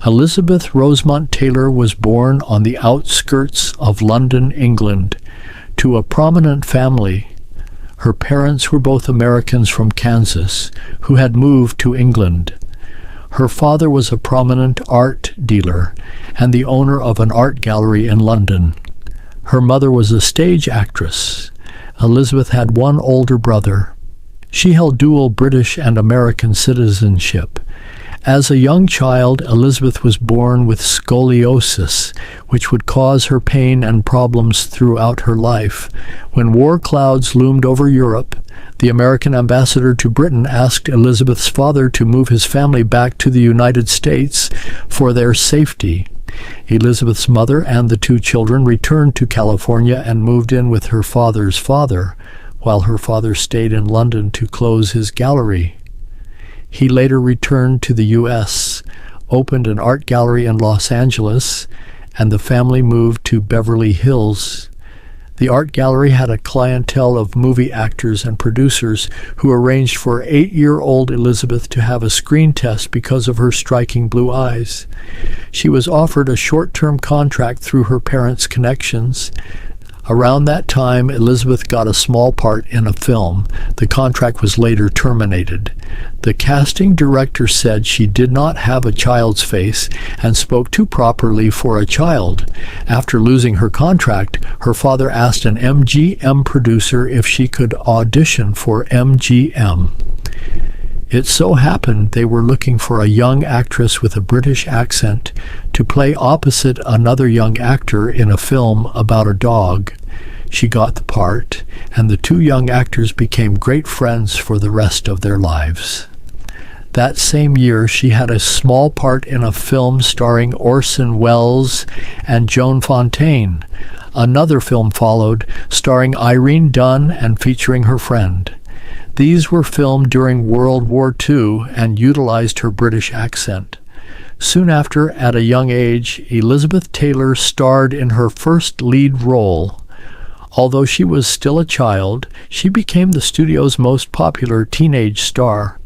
Elizabeth Rosemont Taylor was born on the outskirts of London, England, to a prominent family. Her parents were both Americans from Kansas who had moved to England. Her father was a prominent art dealer and the owner of an art gallery in London. Her mother was a stage actress. Elizabeth had one older brother. She held dual British and American citizenship. As a young child, Elizabeth was born with scoliosis, which would cause her pain and problems throughout her life. When war clouds loomed over Europe, the American ambassador to Britain asked Elizabeth's father to move his family back to the United States for their safety. Elizabeth's mother and the two children returned to California and moved in with her father's father, while her father stayed in London to close his gallery. He later returned to the U.S., opened an art gallery in Los Angeles, and the family moved to Beverly Hills. The art gallery had a clientele of movie actors and producers who arranged for 8-year-old Elizabeth to have a screen test because of her striking blue eyes. She was offered a short-term contract through her parents' connections. Around that time, Elizabeth got a small part in a film. The contract was later terminated. The casting director said she did not have a child's face and spoke too properly for a child. After losing her contract, her father asked an MGM producer if she could audition for MGM. It so happened they were looking for a young actress with a British accent to play opposite another young actor in a film about a dog. She got the part, and the two young actors became great friends for the rest of their lives. That same year, she had a small part in a film starring Orson Welles and Joan Fontaine. Another film followed, starring Irene Dunne and featuring her friend. These were filmed during World War II and utilized her British accent. Soon after, at a young age, Elizabeth Taylor starred in her first lead role. Although she was still a child, she became the studio's most popular teenage star.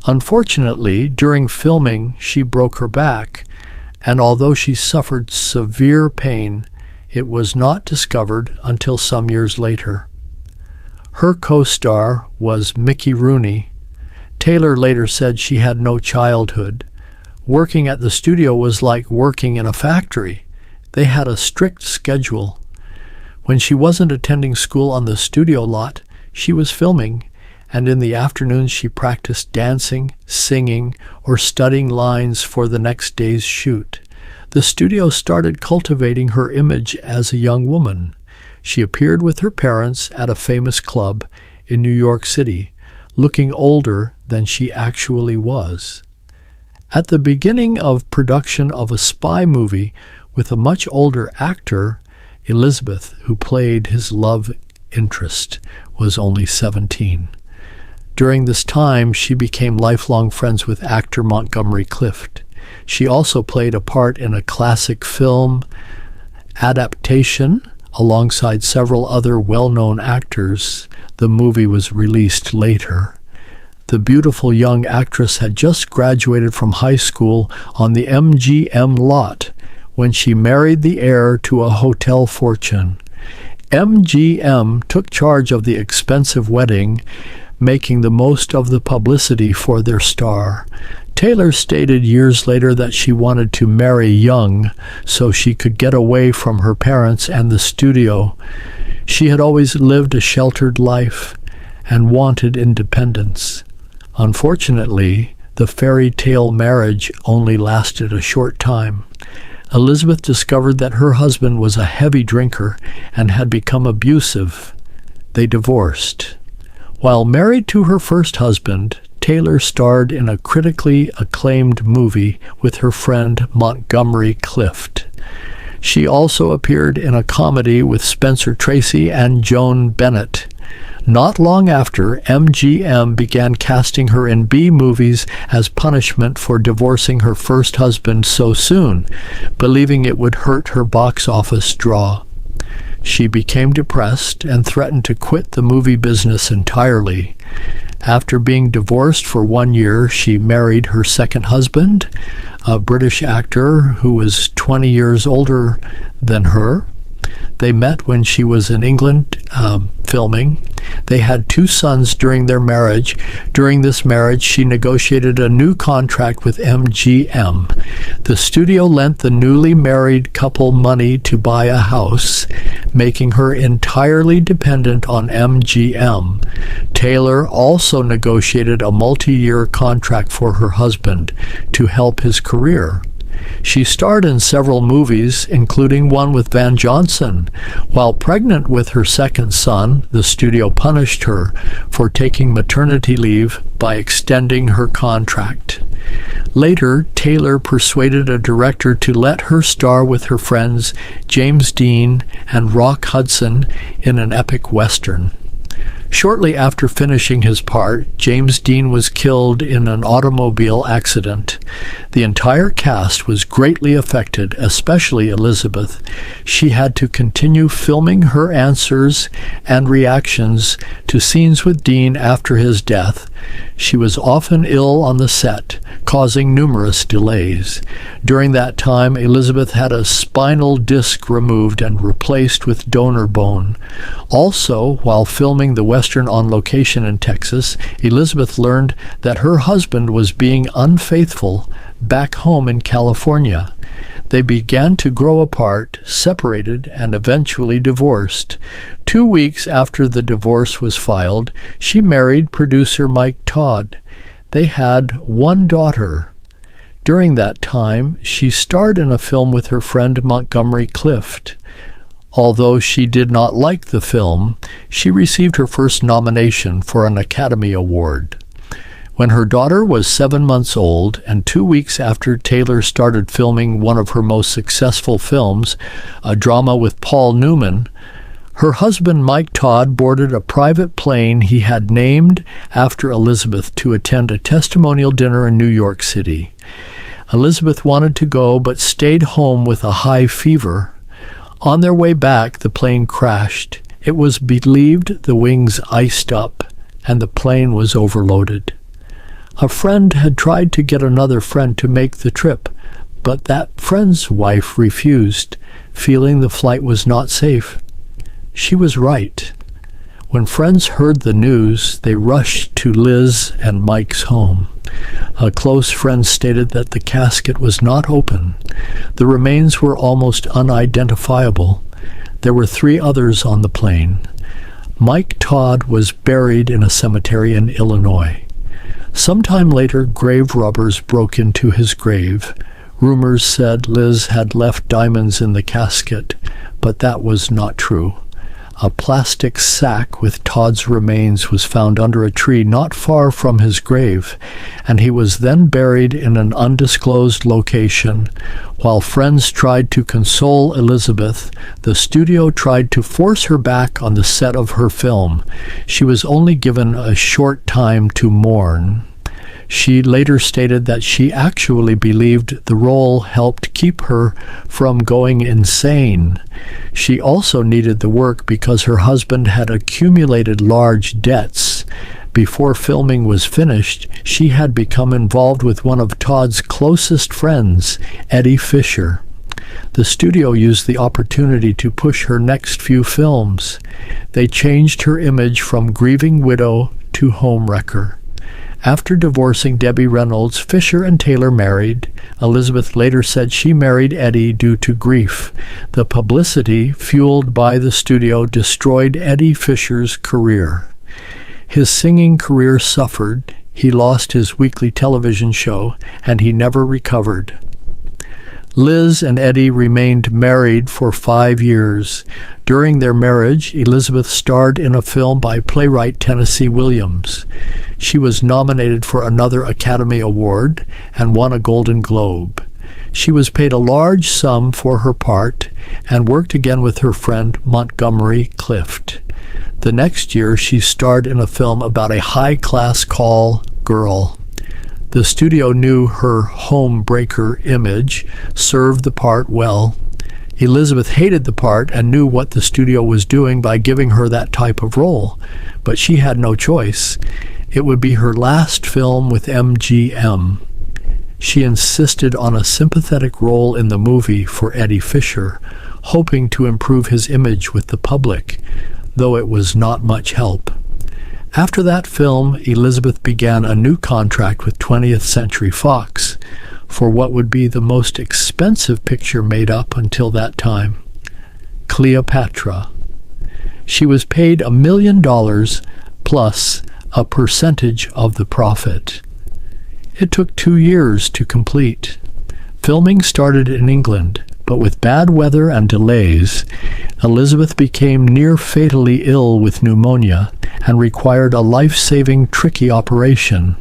Unfortunately, during filming, she broke her back, and although she suffered severe pain, it was not discovered until some years later. Her co-star was Mickey Rooney. Taylor later said she had no childhood. Working at the studio was like working in a factory. They had a strict schedule. When she wasn't attending school on the studio lot, she was filming, and in the afternoons she practiced dancing, singing, or studying lines for the next day's shoot. The studio started cultivating her image as a young woman. She appeared with her parents at a famous club in New York City, looking older than she actually was. At the beginning of production of a spy movie with a much older actor, Elizabeth, who played his love interest, was only 17. During this time, she became lifelong friends with actor Montgomery Clift. She also played a part in a classic film adaptation alongside several other well-known actors. The movie was released later. The beautiful young actress had just graduated from high school on the MGM lot when she married the heir to a hotel fortune. MGM took charge of the expensive wedding, making the most of the publicity for their star. Taylor stated years later that she wanted to marry young so she could get away from her parents and the studio. She had always lived a sheltered life and wanted independence. Unfortunately, the fairy tale marriage only lasted a short time. Elizabeth discovered that her husband was a heavy drinker and had become abusive. They divorced. While married to her first husband, Taylor starred in a critically acclaimed movie with her friend Montgomery Clift. She also appeared in a comedy with Spencer Tracy and Joan Bennett. Not long after, MGM began casting her in B-movies as punishment for divorcing her first husband so soon, believing it would hurt her box office draw. She became depressed and threatened to quit the movie business entirely. After being divorced for 1 year, she married her second husband, a British actor who was 20 years older than her. They met when she was in England filming. They had 2 sons during their marriage. During this marriage, she negotiated a new contract with MGM. The studio lent the newly married couple money to buy a house, making her entirely dependent on MGM. Taylor also negotiated a multi-year contract for her husband to help his career. She starred in several movies, including one with Van Johnson. While pregnant with her second son, the studio punished her for taking maternity leave by extending her contract. Later, Taylor persuaded a director to let her star with her friends James Dean and Rock Hudson in an epic western. Shortly after finishing his part, James Dean was killed in an automobile accident. The entire cast was greatly affected, especially Elizabeth. She had to continue filming her answers and reactions to scenes with Dean after his death. She was often ill on the set, causing numerous delays. During that time, Elizabeth had a spinal disc removed and replaced with donor bone. Also, while filming the Western on location in Texas, Elizabeth learned that her husband was being unfaithful back home in California. They began to grow apart, separated, and eventually divorced. 2 weeks after the divorce was filed, she married producer Mike Todd. They had 1 daughter. During that time, she starred in a film with her friend Montgomery Clift. Although she did not like the film, she received her first nomination for an Academy Award. When her daughter was 7 months old, and 2 weeks after Taylor started filming one of her most successful films, a drama with Paul Newman, her husband Mike Todd boarded a private plane he had named after Elizabeth to attend a testimonial dinner in New York City. Elizabeth wanted to go but stayed home with a high fever. On their way back, the plane crashed. It was believed the wings iced up and the plane was overloaded. A friend had tried to get another friend to make the trip, but that friend's wife refused, feeling the flight was not safe. She was right. When friends heard the news, they rushed to Liz and Mike's home. A close friend stated that the casket was not open. The remains were almost unidentifiable. There were 3 others on the plane. Mike Todd was buried in a cemetery in Illinois. Sometime later, grave robbers broke into his grave. Rumors said Liz had left diamonds in the casket, but that was not true. A plastic sack with Todd's remains was found under a tree not far from his grave, and he was then buried in an undisclosed location. While friends tried to console Elizabeth, the studio tried to force her back on the set of her film. She was only given a short time to mourn. She later stated that she actually believed the role helped keep her from going insane. She also needed the work because her husband had accumulated large debts. Before filming was finished, she had become involved with one of Todd's closest friends, Eddie Fisher. The studio used the opportunity to push her next few films. They changed her image from grieving widow to homewrecker. After divorcing Debbie Reynolds, Fisher and Taylor married. Elizabeth later said she married Eddie due to grief. The publicity, fueled by the studio, destroyed Eddie Fisher's career. His singing career suffered. He lost his weekly television show, and he never recovered. Liz and Eddie remained married for 5 years. During their marriage, Elizabeth starred in a film by playwright Tennessee Williams. She was nominated for another Academy Award and won a Golden Globe. She was paid a large sum for her part and worked again with her friend Montgomery Clift. The next year, she starred in a film about a high-class call girl. The studio knew her home breaker image served the part well. Elizabeth hated the part and knew what the studio was doing by giving her that type of role, but she had no choice. It would be her last film with MGM. She insisted on a sympathetic role in the movie for Eddie Fisher, hoping to improve his image with the public, though it was not much help. After that film, Elizabeth began a new contract with 20th Century Fox for what would be the most expensive picture made up until that time, Cleopatra. She was paid $1 million plus a percentage of the profit. It took 2 years to complete. Filming started in England, but with bad weather and delays, Elizabeth became near fatally ill with pneumonia and required a life-saving tricky operation.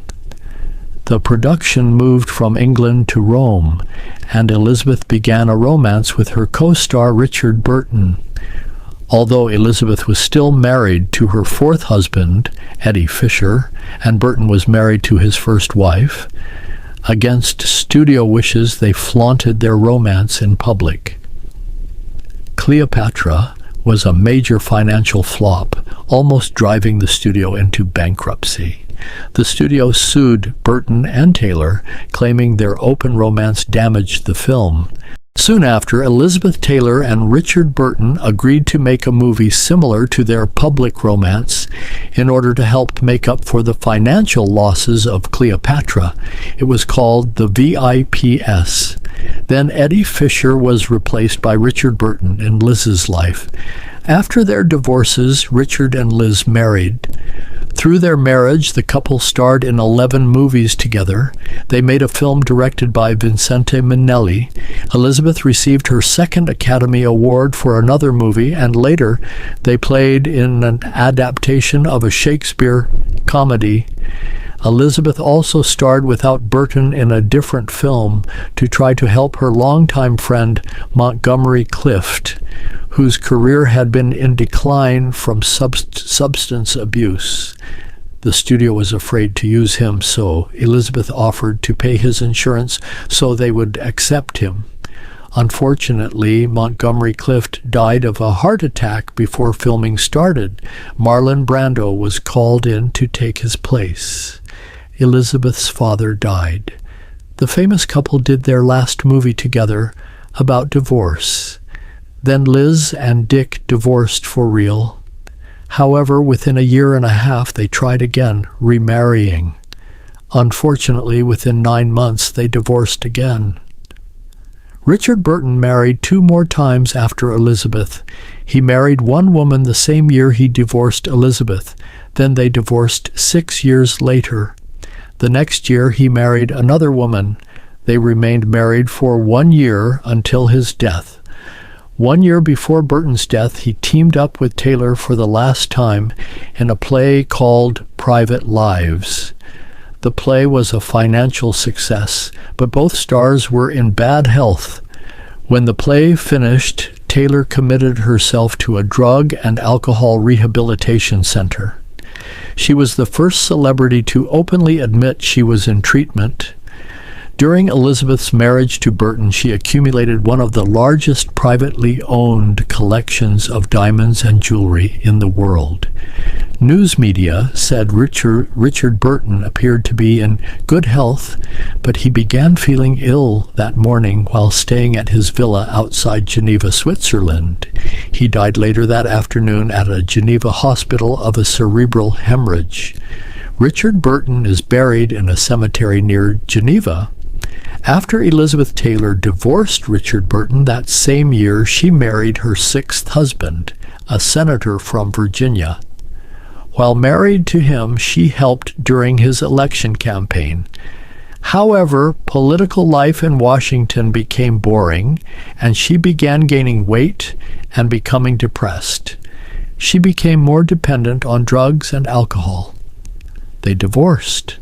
The production moved from England to Rome, and Elizabeth began a romance with her co-star Richard Burton. Although Elizabeth was still married to her fourth husband, Eddie Fisher, and Burton was married to his first wife, against studio wishes they flaunted their romance in public. Cleopatra was a major financial flop, almost driving the studio into bankruptcy. The studio sued Burton and Taylor, claiming their open romance damaged the film. Soon after, Elizabeth Taylor and Richard Burton agreed to make a movie similar to their public romance in order to help make up for the financial losses of Cleopatra. It was called The VIPS. Then Eddie Fisher was replaced by Richard Burton in Liz's life. After their divorces, Richard and Liz married. Through their marriage, the couple starred in 11 movies together. They made a film directed by Vincente Minnelli. Elizabeth received her second Academy Award for another movie, and later they played in an adaptation of a Shakespeare comedy. Elizabeth also starred without Burton in a different film to try to help her longtime friend Montgomery Clift, whose career had been in decline from substance abuse. The studio was afraid to use him, so Elizabeth offered to pay his insurance so they would accept him. Unfortunately, Montgomery Clift died of a heart attack before filming started. Marlon Brando was called in to take his place. Elizabeth's father died. The famous couple did their last movie together about divorce. Then Liz and Dick divorced for real. However, within a year and a half, they tried again, remarrying. Unfortunately, within 9 months, they divorced again. Richard Burton married 2 more times after Elizabeth. He married one woman the same year he divorced Elizabeth. Then they divorced 6 years later. The next year, he married another woman. They remained married for 1 year until his death. 1 year before Burton's death, he teamed up with Taylor for the last time in a play called Private Lives. The play was a financial success, but both stars were in bad health. When the play finished, Taylor committed herself to a drug and alcohol rehabilitation center. She was the first celebrity to openly admit she was in treatment. During Elizabeth's marriage to Burton, she accumulated one of the largest privately owned collections of diamonds and jewelry in the world. News media said Richard Burton appeared to be in good health, but he began feeling ill that morning while staying at his villa outside Geneva, Switzerland. He died later that afternoon at a Geneva hospital of a cerebral hemorrhage. Richard Burton is buried in a cemetery near Geneva. After Elizabeth Taylor divorced Richard Burton that same year, she married her 6th husband, a senator from Virginia. While married to him, she helped during his election campaign. However, political life in Washington became boring, and she began gaining weight and becoming depressed. She became more dependent on drugs and alcohol. They divorced.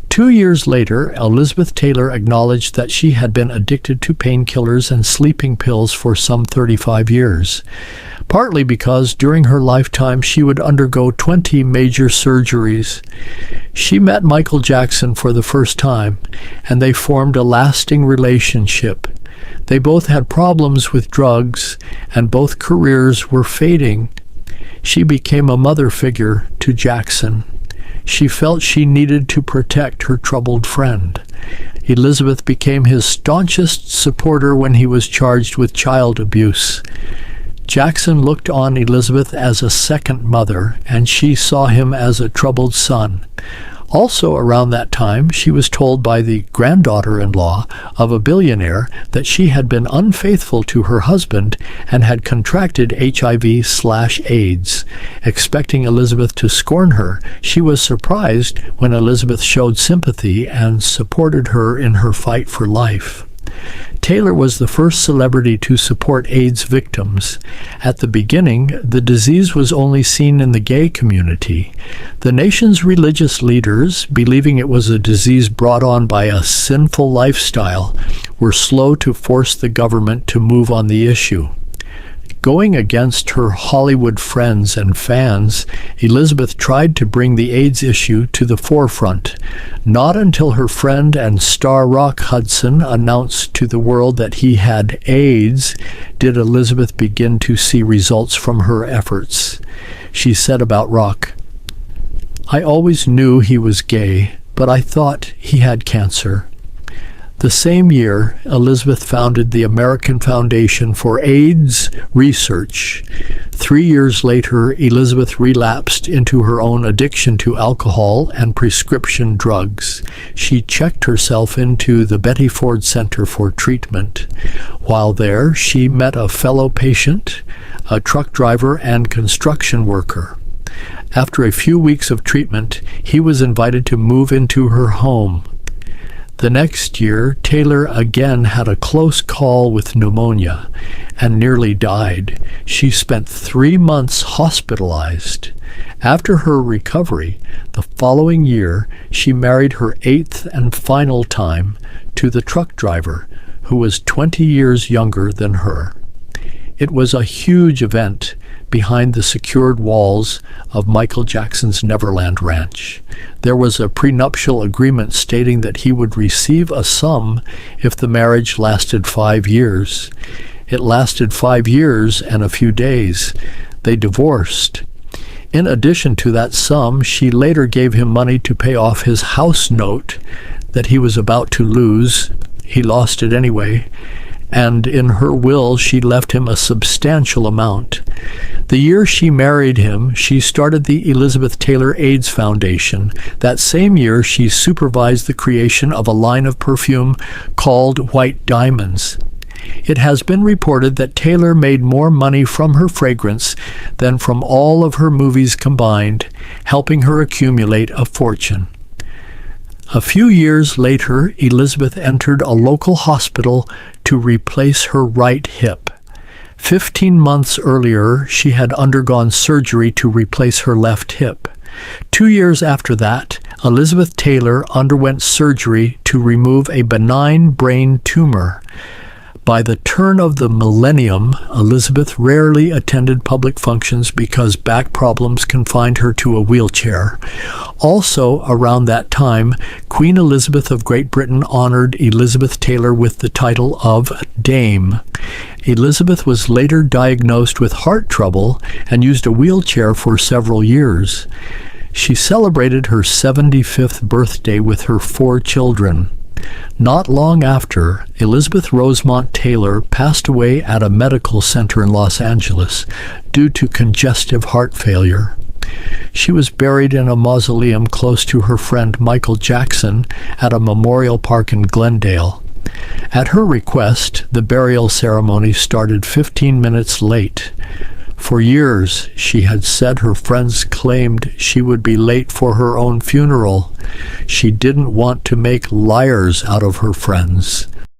2 years later, Elizabeth Taylor acknowledged that she had been addicted to painkillers and sleeping pills for some 35 years, partly because during her lifetime she would undergo 20 major surgeries. She met Michael Jackson for the first time, and they formed a lasting relationship. They both had problems with drugs, and both careers were fading. She became a mother figure to Jackson. She felt she needed to protect her troubled friend. Elizabeth became his staunchest supporter when he was charged with child abuse. Jackson looked on Elizabeth as a second mother, and she saw him as a troubled son. Also around that time, she was told by the granddaughter-in-law of a billionaire that she had been unfaithful to her husband and had contracted HIV/AIDS. Expecting Elizabeth to scorn her, she was surprised when Elizabeth showed sympathy and supported her in her fight for life. Taylor was the first celebrity to support AIDS victims. At the beginning, the disease was only seen in the gay community. The nation's religious leaders, believing it was a disease brought on by a sinful lifestyle, were slow to force the government to move on the issue. Going against her Hollywood friends and fans, Elizabeth tried to bring the AIDS issue to the forefront. Not until her friend and star rock Hudson announced to the world that he had AIDS did Elizabeth begin to see results from her efforts. She said about Rock, "I always knew he was gay, but I thought he had cancer." The same year, Elizabeth founded the American Foundation for AIDS Research. 3 years later, Elizabeth relapsed into her own addiction to alcohol and prescription drugs. She checked herself into the Betty Ford Center for treatment. While there, she met a fellow patient, a truck driver and construction worker. After a few weeks of treatment, he was invited to move into her home. The next year, Taylor again had a close call with pneumonia and nearly died. She spent 3 months hospitalized. After her recovery, the following year, she married her 8th and final time to the truck driver, who was 20 years younger than her. It was a huge event behind the secured walls of Michael Jackson's Neverland Ranch. There was a prenuptial agreement stating that he would receive a sum if the marriage lasted 5 years. It lasted 5 years and a few days. They divorced. In addition to that sum, she later gave him money to pay off his house note that he was about to lose. He lost it anyway. And in her will, she left him a substantial amount. The year she married him, she started the Elizabeth Taylor AIDS Foundation. That same year, she supervised the creation of a line of perfume called White Diamonds. It has been reported that Taylor made more money from her fragrance than from all of her movies combined, helping her accumulate a fortune. A few years later, Elizabeth entered a local hospital to replace her right hip. 15 months earlier, she had undergone surgery to replace her left hip. 2 years after that, Elizabeth Taylor underwent surgery to remove a benign brain tumor. By the turn of the millennium, Elizabeth rarely attended public functions because back problems confined her to a wheelchair. Also, around that time, Queen Elizabeth of Great Britain honored Elizabeth Taylor with the title of Dame. Elizabeth was later diagnosed with heart trouble and used a wheelchair for several years. She celebrated her 75th birthday with her 4 children. Not long after, Elizabeth Rosemont Taylor passed away at a medical center in Los Angeles due to congestive heart failure. She was buried in a mausoleum close to her friend Michael Jackson at a memorial park in Glendale. At her request, the burial ceremony started 15 minutes late. For years, she had said her friends claimed she would be late for her own funeral. She didn't want to make liars out of her friends.